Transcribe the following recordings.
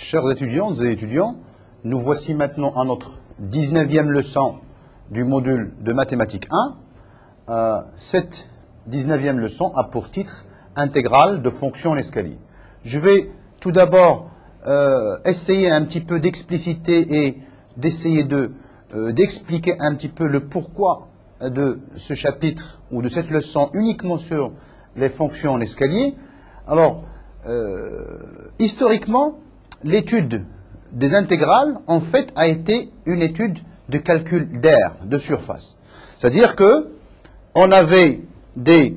Chers étudiantes et étudiants, nous voici maintenant à notre 19e leçon du module de mathématiques 1. Cette 19e leçon a pour titre intégrale de fonctions en escalier. Je vais tout d'abord essayer un petit peu d'expliciter et d'essayer d'expliquer un petit peu le pourquoi de ce chapitre ou de cette leçon uniquement sur les fonctions en escalier. Alors, historiquement, l'étude des intégrales, en fait, a été une étude de calcul d'aire, de surface. C'est-à-dire que on avait des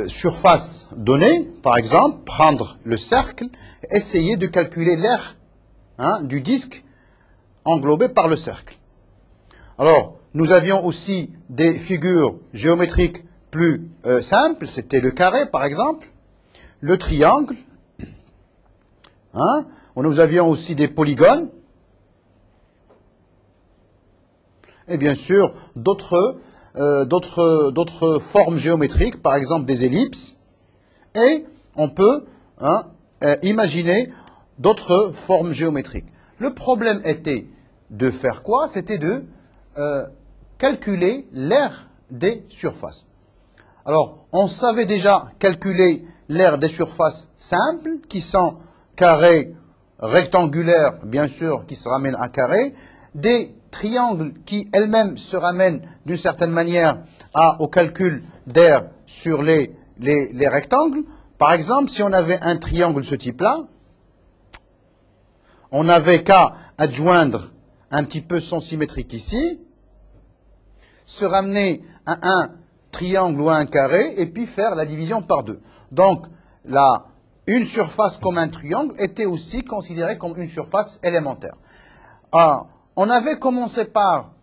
surfaces données, par exemple, prendre le cercle, essayer de calculer l'aire du disque englobé par le cercle. Alors, nous avions aussi des figures géométriques plus simples, c'était le carré, par exemple, le triangle, nous avions aussi des polygones, et bien sûr d'autres formes géométriques, par exemple des ellipses, et on peut imaginer d'autres formes géométriques. Le problème était de faire quoi? C'était de calculer l'aire des surfaces. Alors, on savait déjà calculer l'aire des surfaces simples, qui sont carrés, rectangulaires, bien sûr, qui se ramènent à carré, des triangles qui elles-mêmes se ramènent d'une certaine manière au calcul d'aire sur les rectangles. Par exemple, si on avait un triangle de ce type-là, on n'avait qu'à adjoindre un petit peu son symétrique ici, se ramener à un triangle ou à un carré, et puis faire la division par deux. Donc, une surface comme un triangle était aussi considérée comme une surface élémentaire. On avait commencé par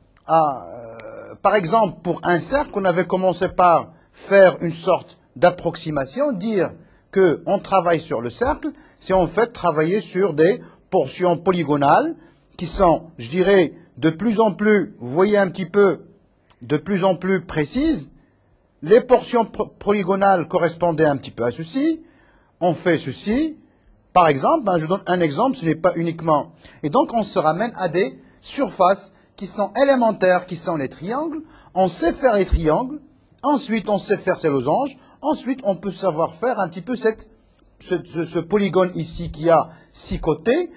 exemple, pour un cercle, on avait commencé par faire une sorte d'approximation, dire qu'on travaille sur le cercle, c'est en fait travailler sur des portions polygonales qui sont, je dirais, de plus en plus, vous voyez un petit peu, de plus en plus précises. Les portions polygonales correspondaient un petit peu à ceci. On fait ceci. Par exemple, je donne un exemple, ce n'est pas uniquement. Et donc, on se ramène à des surfaces qui sont élémentaires, qui sont les triangles. On sait faire les triangles. Ensuite, on sait faire ces losanges. Ensuite, on peut savoir faire un petit peu ce polygone ici qui a 6 côtés.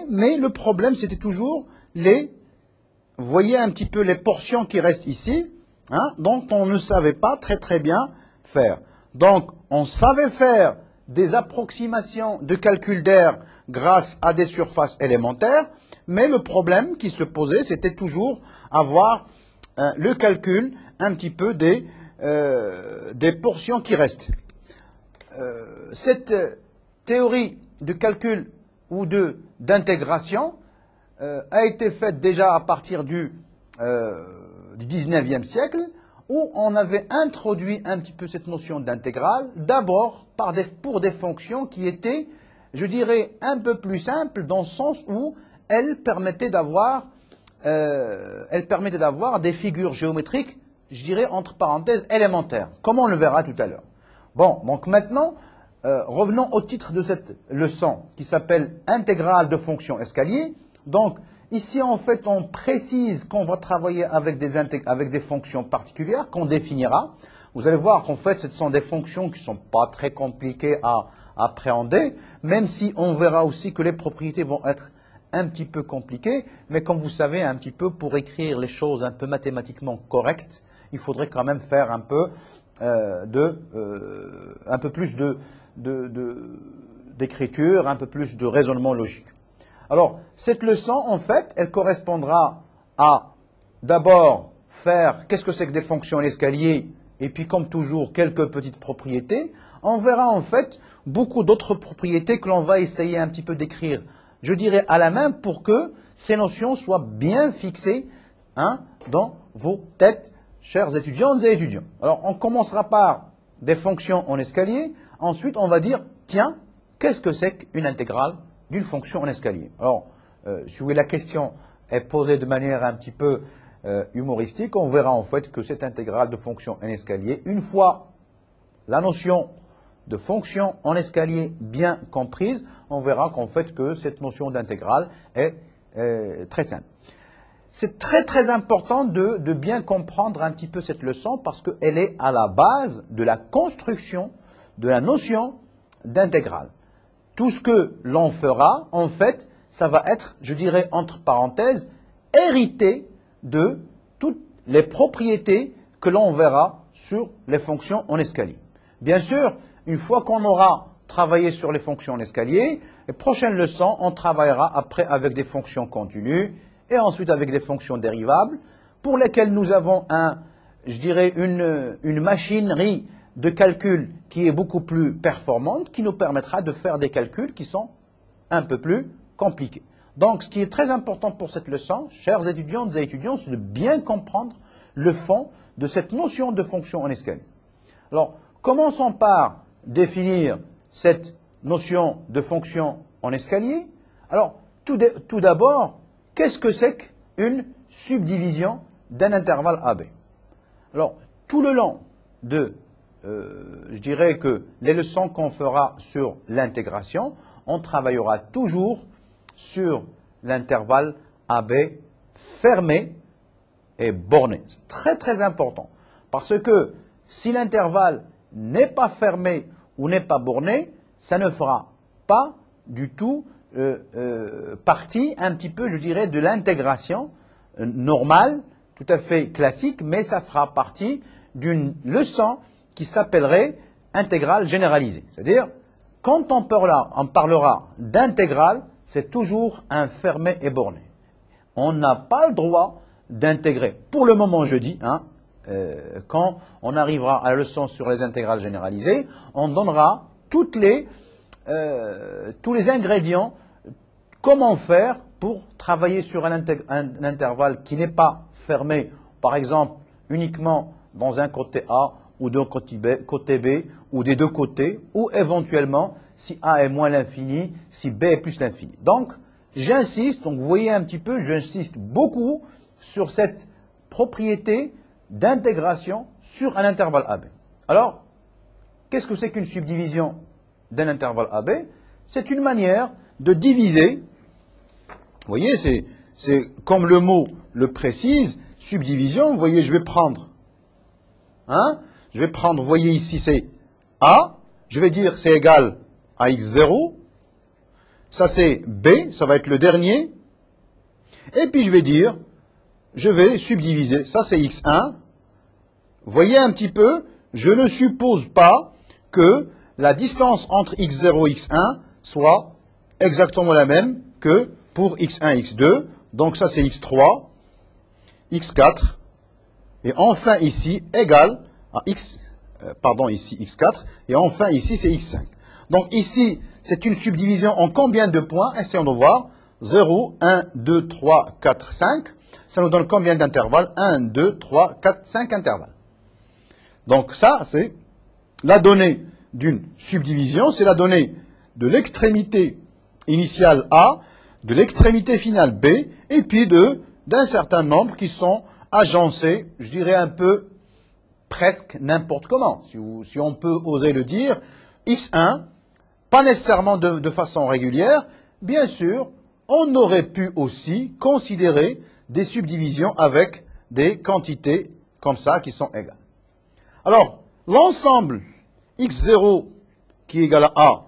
Mais le problème, c'était toujours vous voyez un petit peu les portions qui restent ici, dont on ne savait pas très bien faire. Donc, on savait faire des approximations de calcul d'aire grâce à des surfaces élémentaires, mais le problème qui se posait, c'était toujours avoir le calcul un petit peu des portions qui restent. Cette théorie de calcul ou d'intégration a été faite déjà à partir du 19e siècle, où on avait introduit un petit peu cette notion d'intégrale, d'abord pour des fonctions qui étaient, je dirais, un peu plus simples, dans le sens où elles permettaient d'avoir des figures géométriques, je dirais, entre parenthèses, élémentaires, comme on le verra tout à l'heure. Bon, donc maintenant, revenons au titre de cette leçon, qui s'appelle « Intégrale de fonctions escalier ». Donc, ici, en fait, on précise qu'on va travailler avec des fonctions particulières qu'on définira. Vous allez voir qu'en fait, ce sont des fonctions qui ne sont pas très compliquées à appréhender, même si on verra aussi que les propriétés vont être un petit peu compliquées. Mais comme vous savez, un petit peu, pour écrire les choses un peu mathématiquement correctes, il faudrait quand même faire un peu plus d'écriture, un peu plus de raisonnement logique. Alors, cette leçon, en fait, elle correspondra à d'abord faire qu'est-ce que c'est que des fonctions en escalier, et puis comme toujours, quelques petites propriétés. On verra en fait beaucoup d'autres propriétés que l'on va essayer un petit peu d'écrire, je dirais à la main, pour que ces notions soient bien fixées dans vos têtes, chers étudiantes et étudiants. Alors, on commencera par des fonctions en escalier. Ensuite, on va dire, tiens, qu'est-ce que c'est qu'une intégrale d'une fonction en escalier? Alors, si vous voulez, la question est posée de manière un petit peu humoristique. On verra en fait que cette intégrale de fonction en escalier, une fois la notion de fonction en escalier bien comprise, on verra qu'en fait que cette notion d'intégrale est très simple. C'est très important de bien comprendre un petit peu cette leçon parce qu'elle est à la base de la construction de la notion d'intégrale. Tout ce que l'on fera, en fait, ça va être, je dirais entre parenthèses, hérité de toutes les propriétés que l'on verra sur les fonctions en escalier. Bien sûr, une fois qu'on aura travaillé sur les fonctions en escalier, les prochaines leçons, on travaillera après avec des fonctions continues et ensuite avec des fonctions dérivables pour lesquelles nous avons je dirais une machinerie de calcul qui est beaucoup plus performante, qui nous permettra de faire des calculs qui sont un peu plus compliqués. Donc, ce qui est très important pour cette leçon, chers étudiantes et étudiants, c'est de bien comprendre le fond de cette notion de fonction en escalier. Alors, commençons par définir cette notion de fonction en escalier. Alors, tout d'abord, qu'est-ce que c'est qu'une subdivision d'un intervalle AB? Alors, tout le long de, je dirais que les leçons qu'on fera sur l'intégration, on travaillera toujours sur l'intervalle AB fermé et borné. C'est très important. Parce que si l'intervalle n'est pas fermé ou n'est pas borné, ça ne fera pas du tout partie un petit peu, je dirais, de l'intégration normale, tout à fait classique, mais ça fera partie d'une leçon qui s'appellerait intégrale généralisée. C'est-à-dire, quand on parlera d'intégrale, c'est toujours un fermé et borné. On n'a pas le droit d'intégrer. Pour le moment, je dis, quand on arrivera à la leçon sur les intégrales généralisées, on donnera tous les ingrédients, comment faire pour travailler sur un intervalle qui n'est pas fermé, par exemple, uniquement dans un côté A ou d'un côté B, ou des deux côtés, ou éventuellement, si A est moins l'infini, si B est plus l'infini. Donc, j'insiste, donc vous voyez un petit peu, j'insiste beaucoup sur cette propriété d'intégration sur un intervalle AB. Alors, qu'est-ce que c'est qu'une subdivision d'un intervalle AB? C'est une manière de diviser, vous voyez, c'est comme le mot le précise, subdivision, vous voyez, je vais prendre, vous voyez ici c'est A, je vais dire c'est égal à x0, ça c'est B, ça va être le dernier, et puis je vais dire, je vais subdiviser, ça c'est x1, voyez un petit peu, je ne suppose pas que la distance entre x0 et x1 soit exactement la même que pour x1 et x2, donc ça c'est x3, x4, et enfin ici égal à ici x4, et enfin ici c'est x5. Donc ici, c'est une subdivision en combien de points? Essayons de voir. 0, 1, 2, 3, 4, 5. Ça nous donne combien d'intervalles? 1, 2, 3, 4, 5 intervalles. Donc ça, c'est la donnée d'une subdivision, c'est la donnée de l'extrémité initiale A, de l'extrémité finale B, et puis d'un certain nombre qui sont agencés, je dirais un peu presque n'importe comment, si on peut oser le dire. x1, pas nécessairement de façon régulière, bien sûr, on aurait pu aussi considérer des subdivisions avec des quantités comme ça qui sont égales. Alors, l'ensemble x0 qui est égal à A,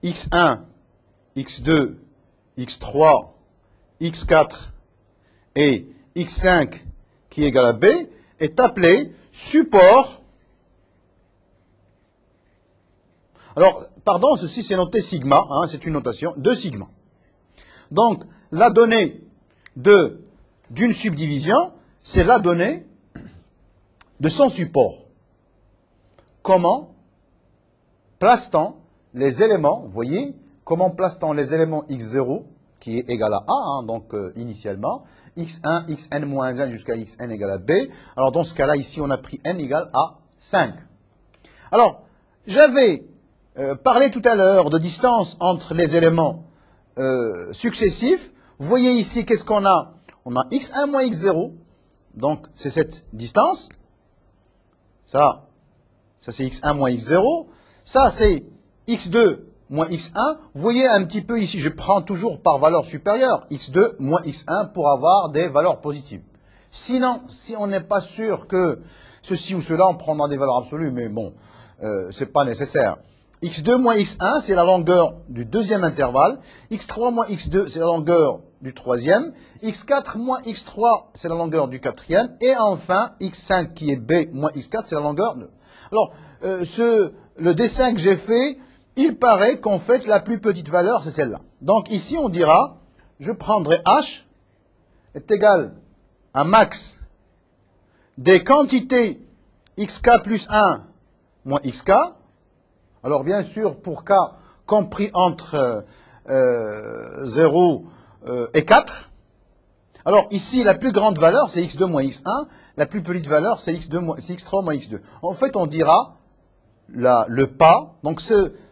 x1, x2, x3, x4 et x5 qui est égal à B est appelé support. Alors, pardon, ceci c'est noté sigma, c'est une notation de sigma. Donc, la donnée d'une subdivision, c'est la donnée de son support. Comment place-t-on les éléments, vous voyez, comment place-t-on les éléments x0 qui est égal à A, donc initialement, x1, xn-1 jusqu'à xn égale à b. Alors dans ce cas-là, ici, on a pris n égale à 5. Alors, j'avais parlé tout à l'heure de distance entre les éléments successifs. Vous voyez ici, qu'est-ce qu'on a? On a x1 moins x0, donc c'est cette distance. Ça c'est x1 moins x0. Ça, c'est x2 moins x1. Vous voyez un petit peu ici, je prends toujours par valeur supérieure, x2 moins x1 pour avoir des valeurs positives. Sinon, si on n'est pas sûr que ceci ou cela, on prendra des valeurs absolues, mais bon, c'est pas nécessaire. x2 moins x1, c'est la longueur du deuxième intervalle. x3 moins x2, c'est la longueur du troisième. x4 moins x3, c'est la longueur du quatrième. Et enfin, x5 qui est b moins x4, c'est la longueur de... Alors, le dessin que j'ai fait, il paraît qu'en fait, la plus petite valeur, c'est celle-là. Donc ici, on dira, je prendrai h est égal à max des quantités xk plus 1 moins xk. Alors bien sûr, pour k compris entre 0 et 4. Alors ici, la plus grande valeur, c'est x2 moins x1. La plus petite valeur, c'est x3 moins x2. En fait, on dira le pas. Donc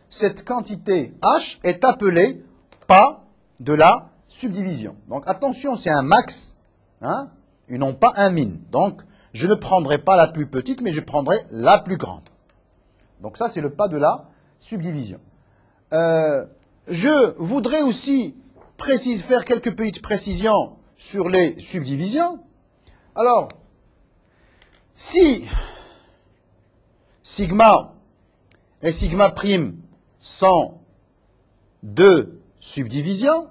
cette quantité h est appelée pas de la subdivision. Donc attention, c'est un max, hein, et non pas un min. Donc je ne prendrai pas la plus petite, mais je prendrai la plus grande. Donc ça, c'est le pas de la subdivision. Je voudrais aussi faire quelques petites précisions sur les subdivisions. Alors, si sigma et sigma prime sont deux subdivisions,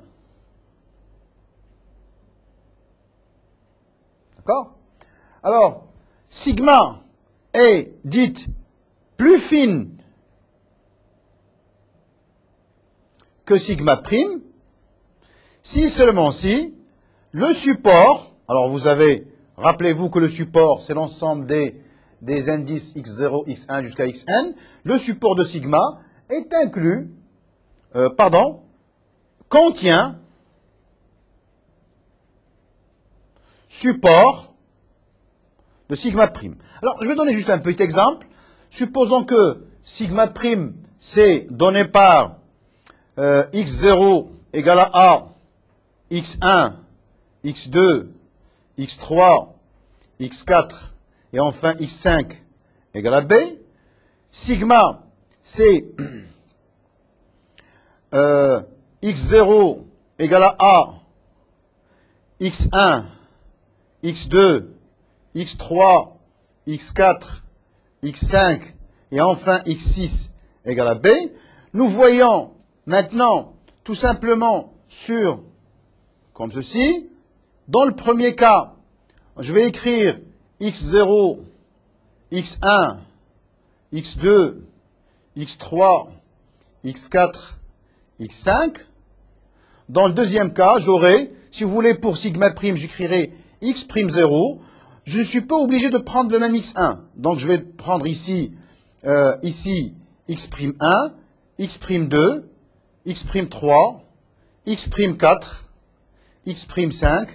d'accord? Alors, sigma est dite plus fine que sigma prime, si seulement si le support, alors vous avez, rappelez-vous que le support c'est l'ensemble des indices x0, x1 jusqu'à xn, le support de sigma est inclus, contient support de sigma prime. Alors je vais donner juste un petit exemple. Supposons que sigma prime c'est donné par x0 égale à a, x1, x2, x3, x4 et enfin x5 égale à b. Sigma c'est x0 égale à a, x1, x2, x3, x4, x5 et enfin x6 égale à b. Nous voyons maintenant tout simplement comme ceci. Dans le premier cas, je vais écrire x0, x1, x2, x3, x4, x5. Dans le deuxième cas, j'aurai, si vous voulez pour sigma prime, j'écrirai x'0. Je ne suis pas obligé de prendre le même x1. Donc je vais prendre ici x'1, x'2, x'3, x'4, x'5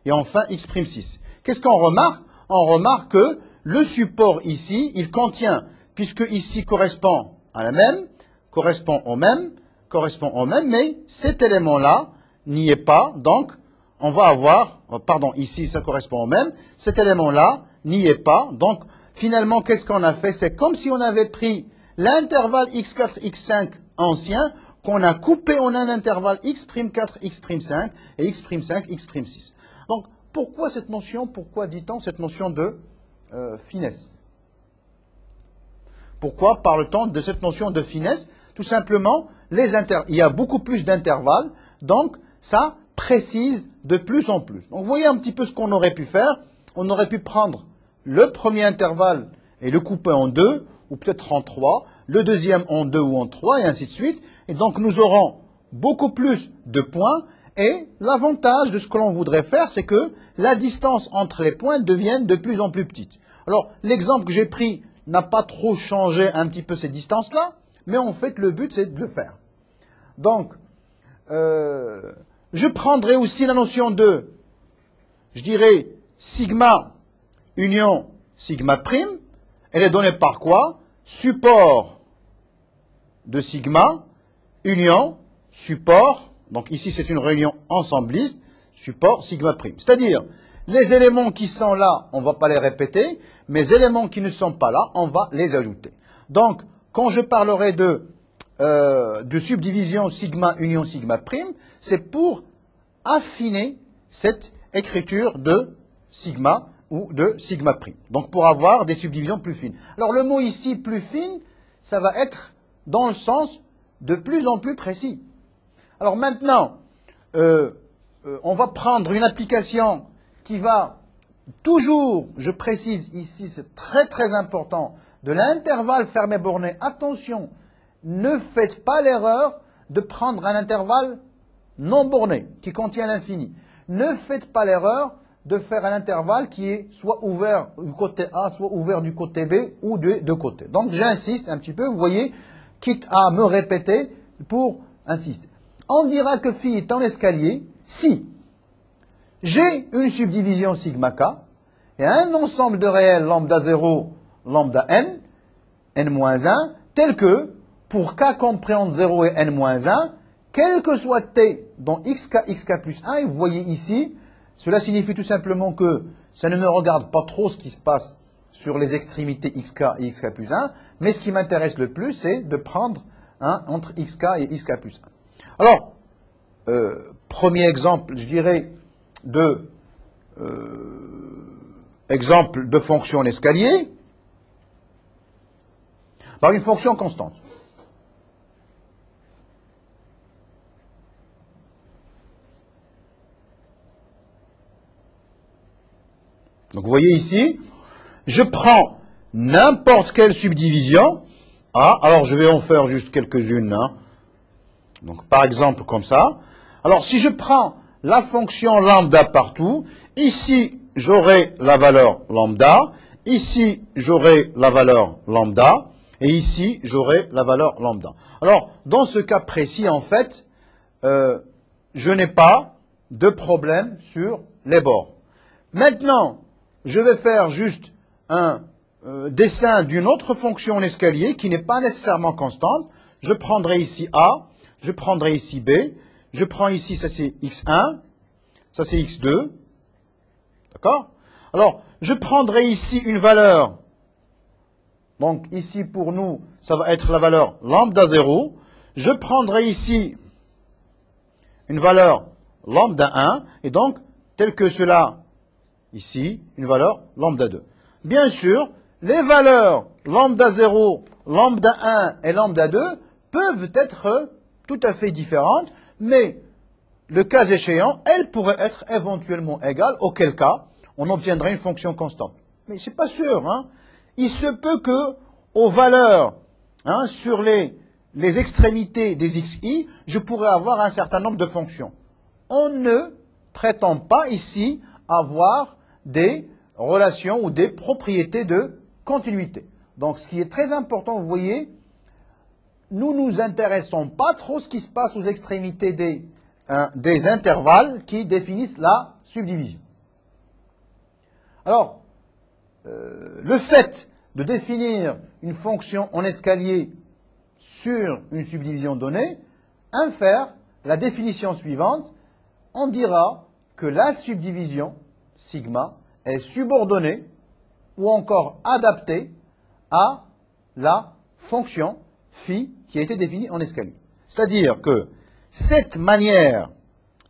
et enfin x'6. Qu'est-ce qu'on remarque? On remarque que le support ici, il contient, puisque ici correspond à la même, correspond au même, mais cet élément-là n'y est pas, donc on va avoir, ici ça correspond au même, cet élément-là n'y est pas, donc finalement qu'est-ce qu'on a fait? C'est comme si on avait pris l'intervalle x4, x5 ancien, qu'on a coupé en un intervalle x'4, x'5 et x'5, x'6. Donc, pourquoi cette notion, pourquoi dit-on cette notion de finesse? Pourquoi parle-t-on de cette notion de finesse? Tout simplement, il y a beaucoup plus d'intervalles, donc ça précise de plus en plus. Donc, vous voyez un petit peu ce qu'on aurait pu faire. On aurait pu prendre le premier intervalle et le couper en deux, ou peut-être en trois, le deuxième en deux ou en trois, et ainsi de suite. Et donc, nous aurons beaucoup plus de points. Et l'avantage de ce que l'on voudrait faire, c'est que la distance entre les points devienne de plus en plus petite. Alors, l'exemple que j'ai pris n'a pas trop changé un petit peu ces distances-là, mais en fait, le but, c'est de le faire. Donc, je prendrai aussi la notion de, je dirais, sigma union sigma prime. Elle est donnée par quoi? Support de sigma union support. Donc ici, c'est une réunion ensembliste, support sigma prime. C'est-à-dire, les éléments qui sont là, on ne va pas les répéter, mais les éléments qui ne sont pas là, on va les ajouter. Donc, quand je parlerai de de subdivision sigma union sigma prime, c'est pour affiner cette écriture de sigma ou de sigma prime. Donc pour avoir des subdivisions plus fines. Alors le mot ici, plus fine, ça va être dans le sens de plus en plus précis. Alors maintenant, on va prendre une application qui va toujours, je précise ici, c'est très très important, de l'intervalle fermé borné. Attention, ne faites pas l'erreur de prendre un intervalle non borné, qui contient l'infini. Ne faites pas l'erreur de faire un intervalle qui est soit ouvert du côté A, soit ouvert du côté B, ou des deux côtés. Donc j'insiste un petit peu, vous voyez, quitte à me répéter pour insister. On dira que phi est en escalier si j'ai une subdivision sigma k et un ensemble de réels lambda 0, lambda n, n-1, tel que, pour k compréhende 0 et n-1, quel que soit t dans xk plus 1, et vous voyez ici, cela signifie tout simplement que ça ne me regarde pas trop ce qui se passe sur les extrémités xk et xk plus 1, mais ce qui m'intéresse le plus, c'est de prendre entre xk et xk plus 1. Alors, premier exemple, je dirais, exemple de fonction en escalier, par une fonction constante. Donc vous voyez ici, je prends n'importe quelle subdivision. Alors je vais en faire juste quelques-unes. Donc par exemple comme ça. Alors si je prends la fonction lambda partout, ici j'aurai la valeur lambda, ici j'aurai la valeur lambda, et ici j'aurai la valeur lambda. Alors dans ce cas précis, en fait, je n'ai pas de problème sur les bords. Maintenant, je vais faire juste un dessin d'une autre fonction en escalier qui n'est pas nécessairement constante. Je prendrai ici A, je prendrai ici B, je prends ici, ça c'est x1, ça c'est x2, d'accord? Alors, je prendrai ici une valeur, donc ici pour nous, ça va être la valeur lambda 0, je prendrai ici une valeur lambda 1, et donc, tel que cela, ici, une valeur lambda 2. Bien sûr, les valeurs lambda 0, lambda 1 et lambda 2 peuvent être tout à fait différentes, mais le cas échéant, elles pourraient être éventuellement égales, auquel cas, on obtiendrait une fonction constante. Mais c'est pas sûr, hein. Il se peut que, aux valeurs, sur les extrémités des xi, je pourrais avoir un certain nombre de fonctions. On ne prétend pas ici avoir des relations ou des propriétés de continuité. Donc, ce qui est très important, vous voyez, nous nous intéressons pas trop à ce qui se passe aux extrémités des intervalles qui définissent la subdivision. Alors, le fait de définir une fonction en escalier sur une subdivision donnée infère la définition suivante. On dira que la subdivision sigma est subordonnée ou encore adaptée à la fonction phi qui a été définie en escalier. C'est-à-dire que cette manière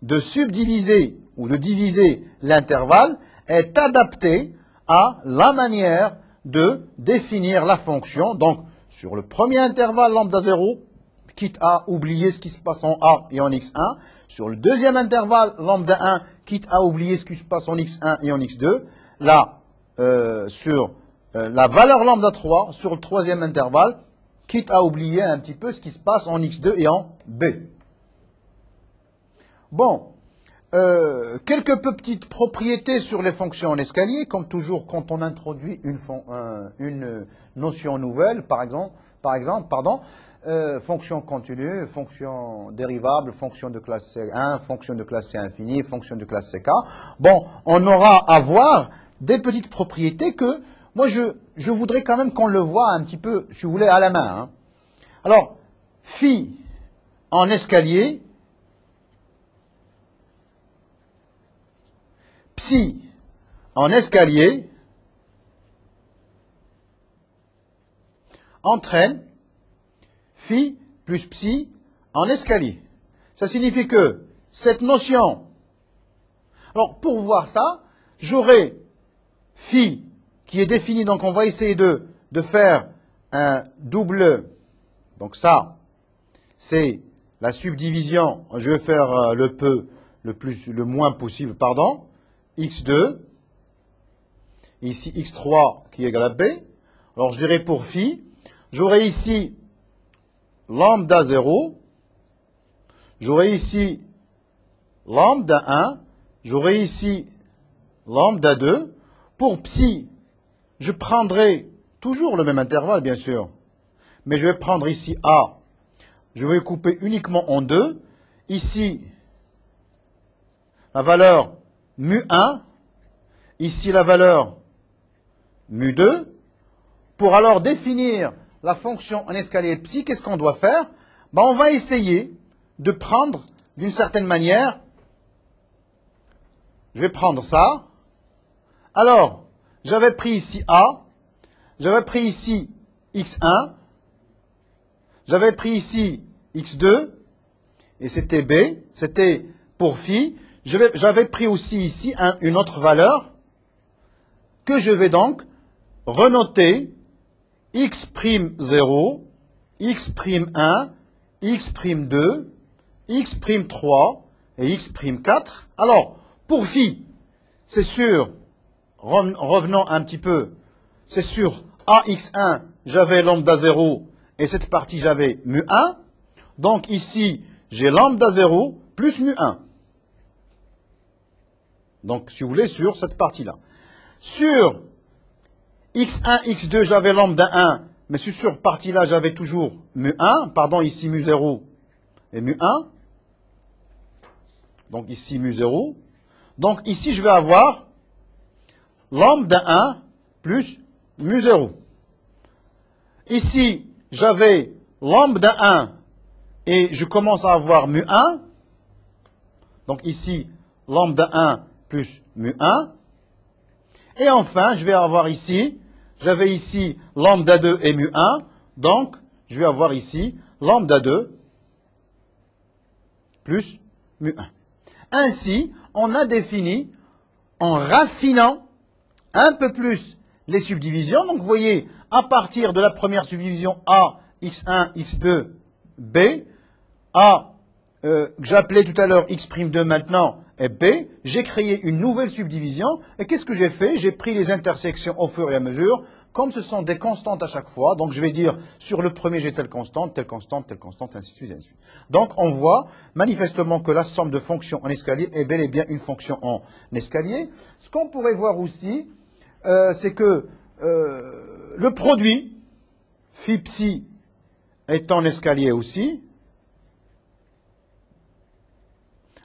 de subdiviser ou de diviser l'intervalle est adaptée à la manière de définir la fonction. Donc, sur le premier intervalle lambda 0, quitte à oublier ce qui se passe en A et en x1. Sur le deuxième intervalle lambda 1, quitte à oublier ce qui se passe en x1 et en x2. Là, sur la valeur lambda 3, sur le troisième intervalle, quitte à oublier un petit peu ce qui se passe en x2 et en b. Bon, quelques petites propriétés sur les fonctions en escalier, comme toujours quand on introduit une notion nouvelle, par exemple, fonction continue, fonction dérivable, fonction de classe C1, fonction de classe C infinie, fonction de classe CK. Bon, on aura à voir des petites propriétés que, moi, je voudrais quand même qu'on le voit un petit peu, si vous voulez, à la main. Alors, phi en escalier, psi en escalier, entraîne phi plus psi en escalier. Ça signifie que cette notion... Alors, pour voir ça, j'aurai phi qui est défini, donc on va essayer de faire un double... Donc ça, c'est la subdivision, je vais faire le moins possible, pardon, x2, ici x3 qui est égal à b. Alors je dirais pour phi, j'aurai ici lambda 0, j'aurai ici lambda 1, j'aurai ici lambda 2. Pour psi, je prendrai toujours le même intervalle, bien sûr, mais je vais prendre ici a, je vais couper uniquement en deux. Ici, la valeur mu1, ici la valeur mu2. Pour alors définir la fonction en escalier psi, qu'est-ce qu'on doit faire? Ben, on va essayer de prendre d'une certaine manière, je vais prendre ça. Alors, j'avais pris ici A, j'avais pris ici x1, j'avais pris ici x2, et c'était B, c'était pour phi. J'avais pris aussi ici une autre valeur, que je vais donc renoter x'0, x'1, x'2, x'3 et x'4. Alors, pour phi, c'est sûr, revenons un petit peu, c'est sûr, ax1, j'avais lambda 0, et cette partie, j'avais mu1. Donc ici, j'ai lambda 0 plus mu1. Donc, si vous voulez, sur cette partie-là. Sur x1, x2, j'avais lambda 1, mais sur cette partie-là, j'avais toujours mu1. Pardon, ici mu0 et mu1. Donc ici mu0. Donc ici, je vais avoir lambda 1 plus mu0. Ici, j'avais lambda 1 et je commence à avoir mu1. Donc ici, lambda 1 plus mu1. Et enfin, je vais avoir ici, j'avais ici lambda 2 et mu1. Donc, je vais avoir ici lambda 2 plus mu1. Ainsi, on a défini, en raffinant un peu plus les subdivisions. Donc, vous voyez, à partir de la première subdivision A, x1, x2, b, A, que j'appelais tout à l'heure x'2 maintenant, et b, j'ai créé une nouvelle subdivision. Et qu'est-ce que j'ai fait? J'ai pris les intersections au fur et à mesure. Comme ce sont des constantes à chaque fois, donc je vais dire, sur le premier j'ai telle constante, telle constante, telle constante, ainsi de suite, ainsi de suite. Donc on voit manifestement que la somme de fonctions en escalier est bel et bien une fonction en escalier. Ce qu'on pourrait voir aussi, c'est que le produit, phi psi, est en escalier aussi.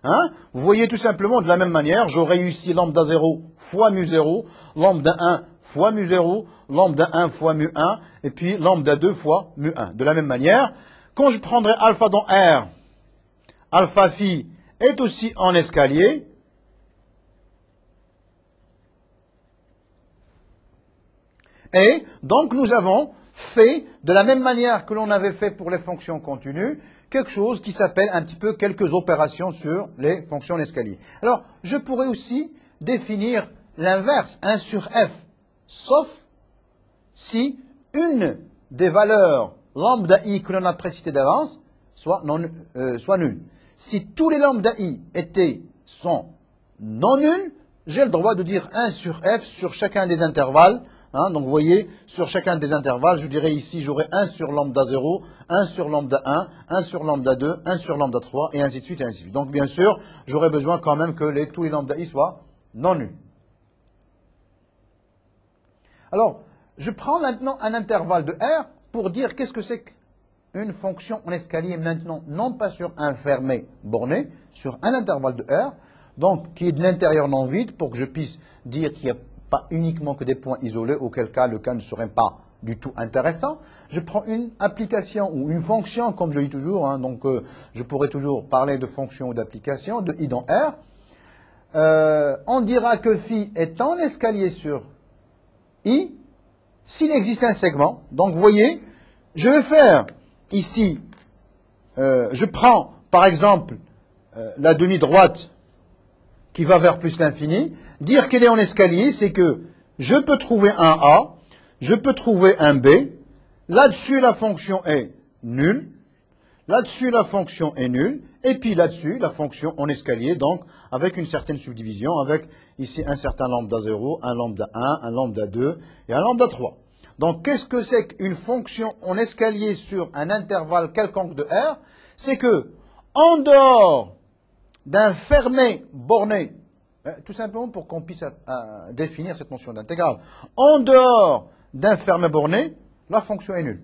Hein? Vous voyez tout simplement de la même manière, j'aurais eu ici lambda 0 fois mu0, lambda 1 fois mu0, lambda 1 fois mu1, et puis lambda 2 fois mu1. De la même manière, quand je prendrai alpha dans R, alpha phi est aussi en escalier. Et donc nous avons fait, de la même manière que l'on avait fait pour les fonctions continues, quelque chose qui s'appelle un petit peu quelques opérations sur les fonctions en escalier. Alors, je pourrais aussi définir l'inverse, 1 sur f, sauf si une des valeurs lambda i que l'on a précité d'avance soit nulle. Si tous les lambda i sont non nuls, j'ai le droit de dire 1 sur f sur chacun des intervalles. Hein, donc vous voyez, sur chacun des intervalles, je dirais ici, j'aurai 1 sur lambda 0, 1 sur lambda 1, 1 sur lambda 2, 1 sur lambda 3, et ainsi de suite, et ainsi de suite. Donc bien sûr, j'aurai besoin quand même que tous les lambda i soient non nuls. Alors, je prends maintenant un intervalle de R pour dire qu'est-ce que c'est qu'une fonction en escalier maintenant, non pas sur un fermé borné, sur un intervalle de R, donc qui est de l'intérieur non vide, pour que je puisse dire qu'il n'y a pas uniquement que des points isolés, auquel cas le cas ne serait pas du tout intéressant. Je prends une application ou une fonction, comme je dis toujours, hein, donc je pourrais toujours parler de fonction ou d'application, de i dans R. On dira que phi est en escalier sur i s'il existe un segment. Donc vous voyez, je vais faire ici je prends, par exemple, la demi-droite qui va vers plus l'infini. Dire qu'elle est en escalier, c'est que je peux trouver un A, je peux trouver un B. Là-dessus, la fonction est nulle. Là-dessus, la fonction est nulle. Et puis là-dessus, la fonction en escalier, donc avec une certaine subdivision, avec ici un certain lambda 0, un lambda 1, un lambda 2 et un lambda 3. Donc, qu'est-ce que c'est qu'une fonction en escalier sur un intervalle quelconque de R? C'est que, en dehors d'un fermé borné, tout simplement pour qu'on puisse définir cette notion d'intégrale, en dehors d'un fermé borné, la fonction est nulle.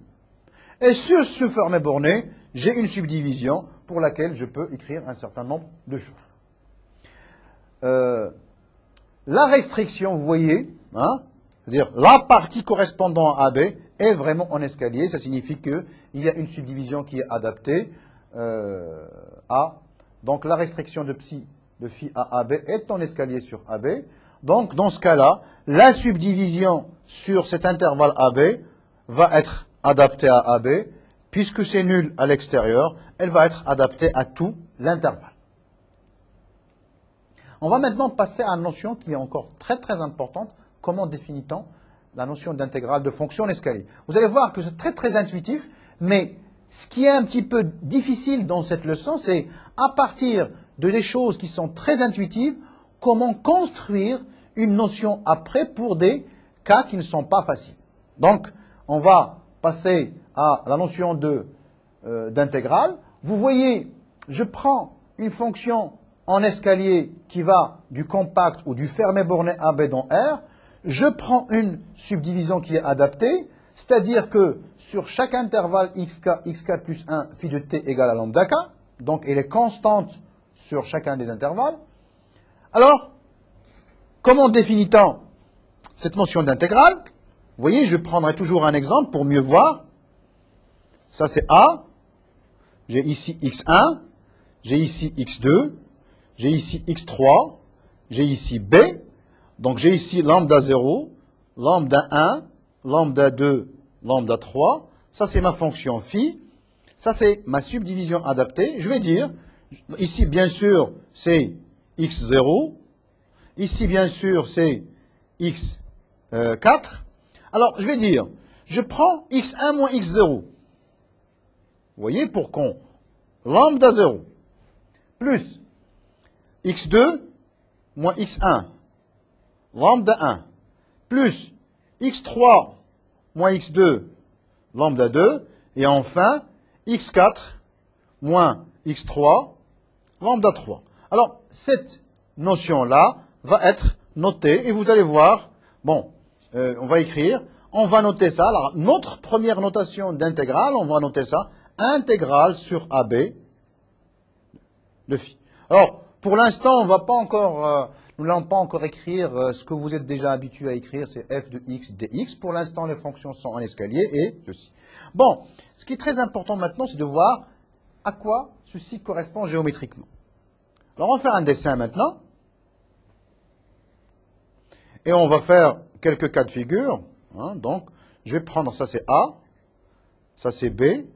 Et sur ce fermé borné, j'ai une subdivision pour laquelle je peux écrire un certain nombre de choses. La restriction, vous voyez, hein, c'est-à-dire la partie correspondant à AB est vraiment en escalier. Ça signifie qu'il y a une subdivision qui est adaptée à. Donc la restriction de psi de phi à AB est en escalier sur AB. Donc dans ce cas-là, la subdivision sur cet intervalle AB va être adaptée à AB. Puisque c'est nul à l'extérieur, elle va être adaptée à tout l'intervalle. On va maintenant passer à une notion qui est encore très très importante. Comment définit-on la notion d'intégrale de fonction en escalier? Vous allez voir que c'est très très intuitif, mais ce qui est un petit peu difficile dans cette leçon, c'est à partir de des choses qui sont très intuitives, comment construire une notion après pour des cas qui ne sont pas faciles. Donc, on va passer à la notion d'intégrale. Vous voyez, je prends une fonction en escalier qui va du compact ou du fermé borné AB dans R. Je prends une subdivision qui est adaptée, c'est-à-dire que sur chaque intervalle xk plus 1 phi de t égale à lambda k, donc elle est constante sur chacun des intervalles. Alors, comment définit-on cette notion d'intégrale? Vous voyez, je prendrai toujours un exemple pour mieux voir. Ça, c'est A. J'ai ici x1. J'ai ici x2. J'ai ici x3. J'ai ici B. Donc, j'ai ici lambda 0, lambda 1, lambda 2, lambda 3. Ça, c'est ma fonction phi. Ça, c'est ma subdivision adaptée. Je vais dire, ici, bien sûr, c'est x0. Ici, bien sûr, c'est x4. Alors, je vais dire, je prends x1 moins x0. Vous voyez, pour qu'on lambda 0 plus x2 moins x1 lambda 1 plus x3 moins x2 lambda 2 et enfin x4 moins x3 lambda 3. Alors, cette notion-là va être notée et vous allez voir, bon, on va écrire, on va noter ça. Alors, notre première notation d'intégrale, on va noter ça, intégrale sur AB de phi. Alors, pour l'instant, on va pas encore, nous n'allons pas encore écrire ce que vous êtes déjà habitué à écrire, c'est f de x dx. Pour l'instant, les fonctions sont en escalier et ceci. Bon, ce qui est très important maintenant, c'est de voir à quoi ceci correspond géométriquement. Alors, on va faire un dessin maintenant. Et on va faire quelques cas de figure. Hein, donc, je vais prendre, ça c'est A, ça c'est B, et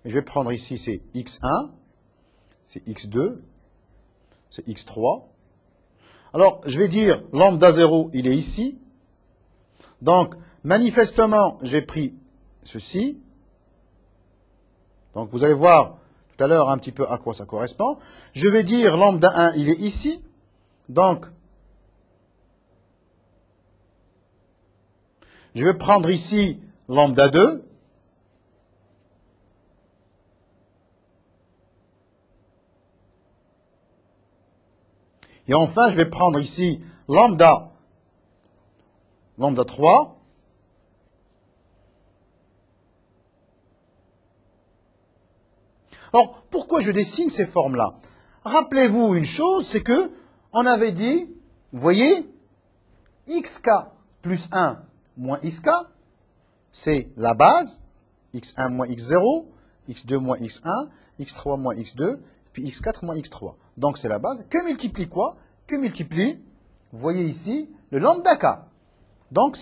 je vais prendre ici, c'est x1, c'est x2, c'est x3. Alors, je vais dire, lambda 0, il est ici. Donc, manifestement, j'ai pris ceci. Donc, vous allez voir tout à l'heure un petit peu à quoi ça correspond. Je vais dire, lambda 1, il est ici. Donc, je vais prendre ici lambda 2. Et enfin, je vais prendre ici lambda 3. Alors, pourquoi je dessine ces formes-là? Rappelez-vous une chose, c'est que on avait dit, vous voyez, xk plus 1 moins xk, c'est la base, x1 moins x0, x2 moins x1, x3 moins x2, puis x4 moins x3. Donc c'est la base. Que multiplie quoi? Que multiplie, vous voyez ici, le lambda k. Donc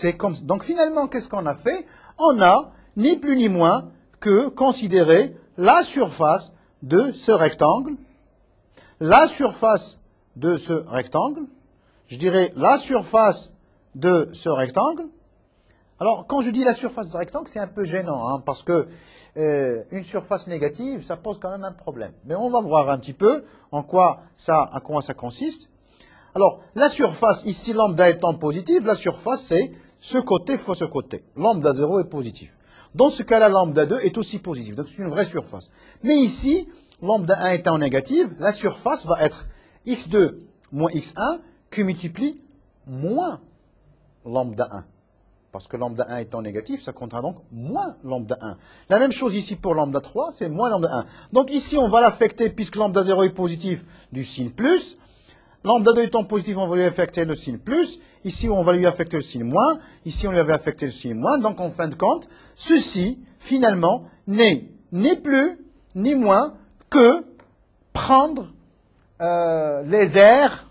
finalement, qu'est-ce qu'on a fait? On a ni plus ni moins que considéré la surface de ce rectangle, la surface de ce rectangle, je dirais la surface de ce rectangle. Alors, quand je dis la surface du rectangle, c'est un peu gênant, hein, parce que une surface négative, ça pose quand même un problème. Mais on va voir un petit peu à quoi ça consiste. Alors, la surface, ici, lambda étant positive, la surface, c'est ce côté fois ce côté. Lambda 0 est positif. Dans ce cas-là, lambda 2 est aussi positif. Donc, c'est une vraie surface. Mais ici, lambda 1 étant négative, la surface va être x2 moins x1 qui multiplie moins lambda 1. Parce que lambda 1 étant négatif, ça comptera donc moins lambda 1. La même chose ici pour lambda 3, c'est moins lambda 1. Donc ici, on va l'affecter, puisque lambda 0 est positif, du signe plus. Lambda 2 étant positif, on va lui affecter le signe plus. Ici, on va lui affecter le signe moins. Ici, on lui avait affecté le signe moins. Donc, en fin de compte, ceci, finalement, n'est ni plus ni moins que prendre les aires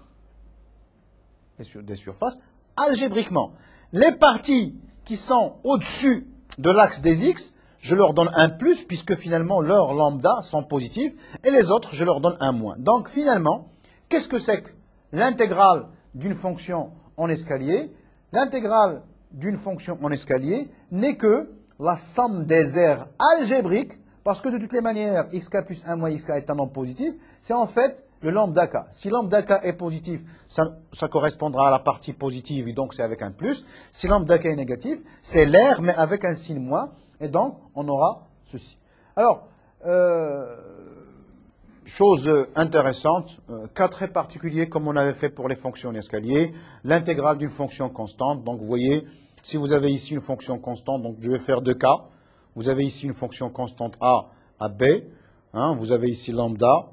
des surfaces algébriquement. Les parties qui sont au-dessus de l'axe des x, je leur donne un plus, puisque finalement leurs lambda sont positifs, et les autres, je leur donne un moins. Donc finalement, qu'est-ce que c'est que l'intégrale d'une fonction en escalier? L'intégrale d'une fonction en escalier n'est que la somme des aires algébriques, parce que de toutes les manières, xk plus 1 moins xk est un nombre positif, c'est en fait le lambda k. Si lambda k est positif, ça correspondra à la partie positive, et donc c'est avec un plus. Si lambda k est négatif, c'est l'aire, mais avec un signe moins, et donc on aura ceci. Alors, chose intéressante, cas très particulier comme on avait fait pour les fonctions en escalier, l'intégrale d'une fonction constante. Donc vous voyez, si vous avez ici une fonction constante, donc je vais faire deux cas. Vous avez ici une fonction constante a à b, hein, vous avez ici lambda.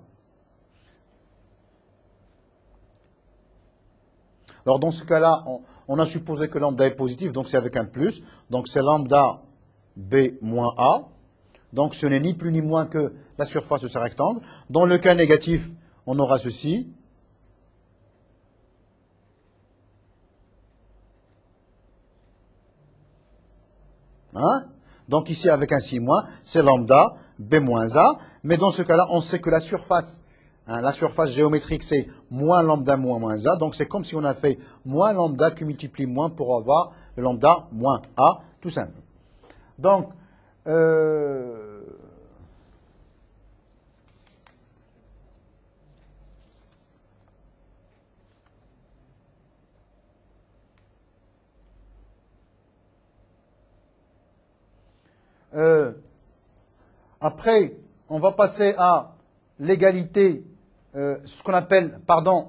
Alors dans ce cas-là, on a supposé que lambda est positif, donc c'est avec un plus. Donc c'est lambda b moins a. Donc ce n'est ni plus ni moins que la surface de ce rectangle. Dans le cas négatif, on aura ceci. Hein? Donc ici, avec un signe moins, c'est lambda b moins a. Mais dans ce cas-là, on sait que la surface géométrique, c'est moins lambda moins a. Donc c'est comme si on a fait moins lambda qui multiplie moins pour avoir le lambda moins a, tout simple. Donc, après, on va passer à l'égalité, ce qu'on appelle,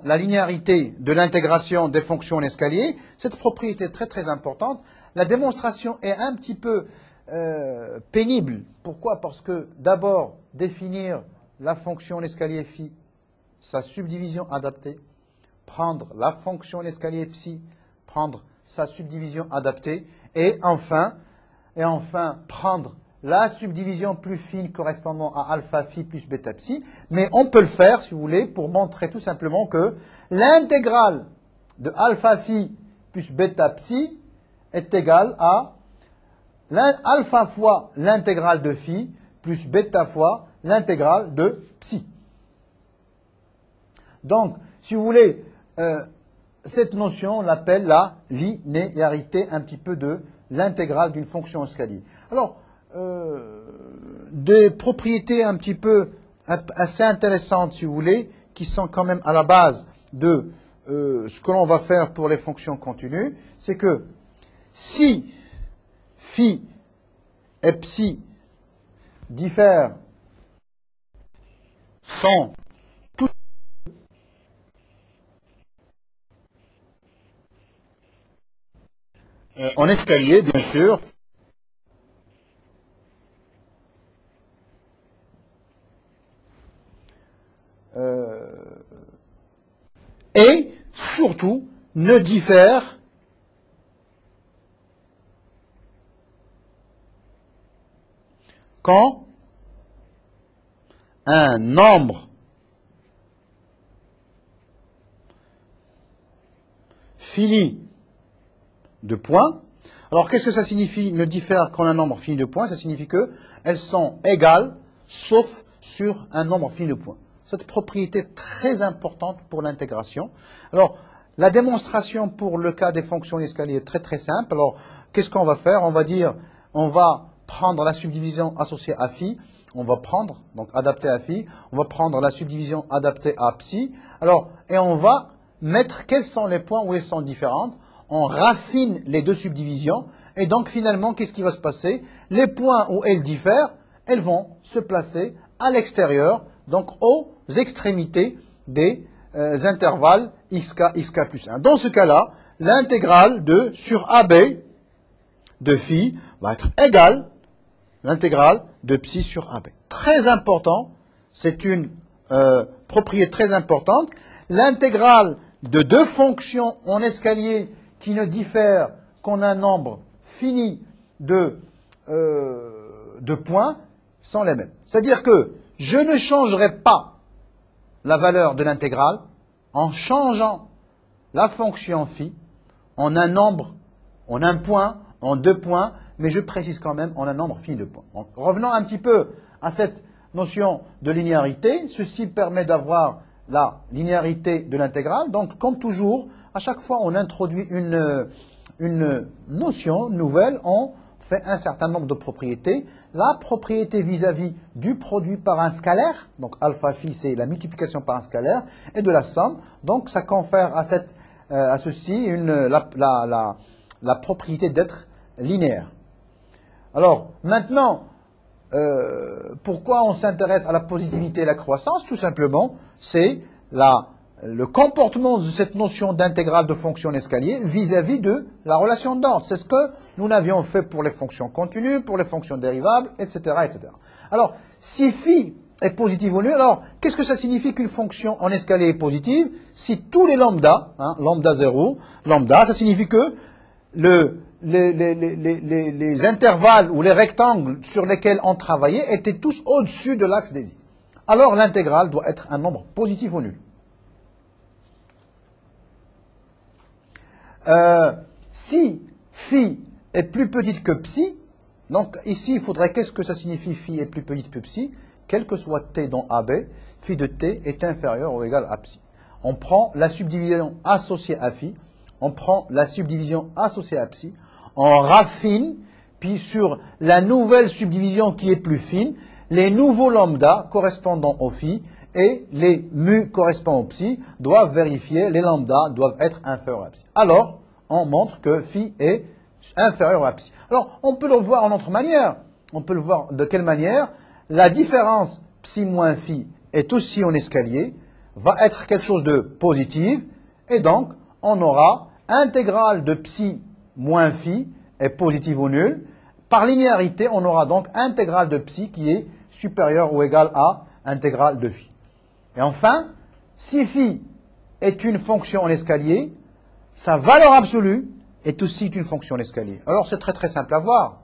la linéarité de l'intégration des fonctions en escalier. Cette propriété est très très importante. La démonstration est un petit peu pénible. Pourquoi? Parce que d'abord, définir la fonction en escalier phi, sa subdivision adaptée, prendre la fonction en escalier psi, prendre sa subdivision adaptée, et enfin prendre la subdivision plus fine correspondant à alpha phi plus bêta psi. Mais on peut le faire, si vous voulez, pour montrer tout simplement que l'intégrale de alpha phi plus bêta psi est égale à alpha fois l'intégrale de phi plus bêta fois l'intégrale de psi. Donc, si vous voulez, cette notion, on l'appelle la linéarité un petit peu de l'intégrale d'une fonction escalier. Alors, des propriétés un petit peu assez intéressantes, si vous voulez, qui sont quand même à la base de ce que l'on va faire pour les fonctions continues, c'est que si phi et psi diffèrent sont tous en escalier, bien sûr, et surtout ne diffèrent quand un nombre fini de points. Alors qu'est-ce que ça signifie ne diffère quand un nombre fini de points? Ça signifie qu'elles sont égales sauf sur un nombre fini de points. Cette propriété est très importante pour l'intégration. Alors, la démonstration pour le cas des fonctions d'escalier est très très simple. Alors, qu'est-ce qu'on va faire? On va dire, on va prendre la subdivision associée à phi, on va prendre, donc adaptée à phi, on va prendre la subdivision adaptée à psi, alors, et on va mettre quels sont les points où elles sont différentes, on raffine les deux subdivisions, et donc finalement, qu'est-ce qui va se passer? Les points où elles diffèrent, elles vont se placer à l'extérieur, donc aux extrémités des intervalles xk plus 1. Dans ce cas-là, l'intégrale de sur AB de phi va être égale l'intégrale de psi sur AB. Très important, c'est une propriété très importante. L'intégrale de deux fonctions en escalier qui ne diffèrent qu'en un nombre fini de points sont les mêmes. C'est-à-dire que je ne changerai pas la valeur de l'intégrale en changeant la fonction phi en un nombre, en un point, en deux points, mais je précise quand même en un nombre fini de points. Donc, revenons un petit peu à cette notion de linéarité. Ceci permet d'avoir la linéarité de l'intégrale. Donc, comme toujours, à chaque fois on introduit une notion nouvelle, on fait un certain nombre de propriétés. La propriété vis-à-vis du produit par un scalaire, donc alpha phi c'est la multiplication par un scalaire, et de la somme. Donc ça confère à ceci la propriété d'être linéaire. Alors maintenant, pourquoi on s'intéresse à la positivité et la croissance? Tout simplement, c'est le comportement de cette notion d'intégrale de fonction en escalier vis-à-vis de la relation d'ordre. C'est ce que nous n'avions fait pour les fonctions continues, pour les fonctions dérivables, etc., etc. Alors, si phi est positive ou nulle, alors qu'est-ce que ça signifie qu'une fonction en escalier est positive? Si tous les lambda, lambda 0, lambda, ça signifie que les intervalles ou les rectangles sur lesquels on travaillait étaient tous au-dessus de l'axe des i. Alors l'intégrale doit être un nombre positif ou nul. Si phi est plus petite que psi, donc ici il faudrait, qu'est-ce que ça signifie phi est plus petite que psi? Quel que soit t dans AB, phi de t est inférieur ou égal à psi. On prend la subdivision associée à phi, on prend la subdivision associée à psi, on raffine, puis sur la nouvelle subdivision qui est plus fine, les nouveaux lambda correspondant au phi et les mu correspondant au psi doivent vérifier, les lambda doivent être inférieurs à psi. Alors, on montre que phi est inférieur à psi. Alors, on peut le voir en autre manière. On peut le voir de quelle manière? La différence psi moins phi est aussi en escalier, va être quelque chose de positif, et donc, on aura intégrale de psi moins phi est positive ou nulle. Par linéarité, on aura donc intégrale de psi qui est supérieure ou égale à intégrale de phi. Et enfin, si phi est une fonction en escalier, sa valeur absolue est aussi une fonction en escalier. Alors c'est très très simple à voir.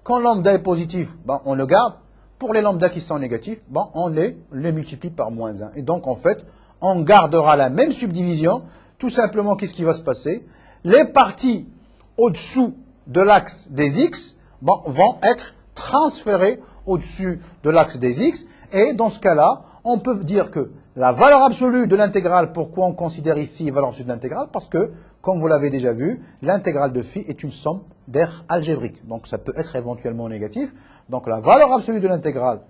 Quand lambda est positif, on le garde. Pour les lambda qui sont négatifs, on les multiplie par moins 1. Et donc en fait, on gardera la même subdivision. Tout simplement, qu'est-ce qui va se passer? Les parties au-dessous de l'axe des x vont être transférées au-dessus de l'axe des x. Et dans ce cas-là, on peut dire que la valeur absolue de l'intégrale, pourquoi on considère ici la valeur absolue de l'intégrale? Parce que, comme vous l'avez déjà vu, l'intégrale de phi est une somme d'aires algébriques. Donc ça peut être éventuellement négatif. Donc la valeur absolue de l'intégrale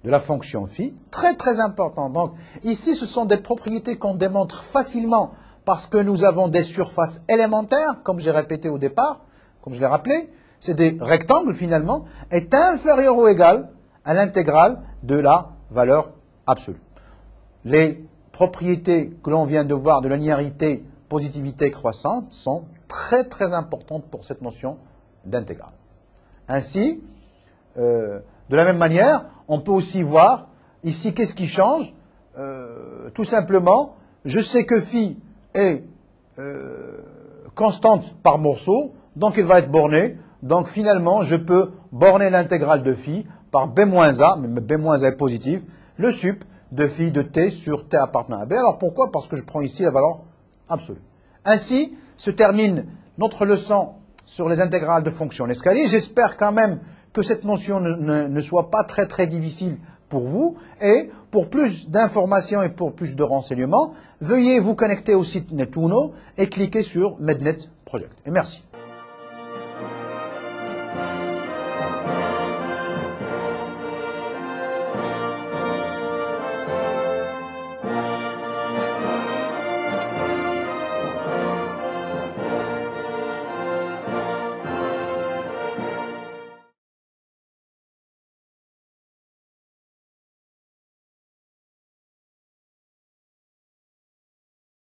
de la fonction phi, très très important. Donc ici, ce sont des propriétés qu'on démontre facilement parce que nous avons des surfaces élémentaires, comme j'ai répété au départ, comme je l'ai rappelé, c'est des rectangles finalement, est inférieur ou égal à l'intégrale de la valeur absolue. Les propriétés que l'on vient de voir de la linéarité, positivité croissante sont très très importantes pour cette notion d'intégrale. Ainsi, de la même manière, on peut aussi voir ici qu'est-ce qui change. Tout simplement, je sais que phi est constante par morceau, donc il va être borné. Donc finalement, je peux borner l'intégrale de phi par b-a, mais b-a est positif, le sup de phi de t sur t appartenant à b. Alors pourquoi? Parce que je prends ici la valeur absolue. Ainsi se termine notre leçon sur les intégrales de fonctions en escalier. J'espère quand même que cette notion ne soit pas très difficile pour vous. Et pour plus d'informations et pour plus de renseignements, veuillez vous connecter au site Netuno et cliquer sur Mednet Project. Et merci.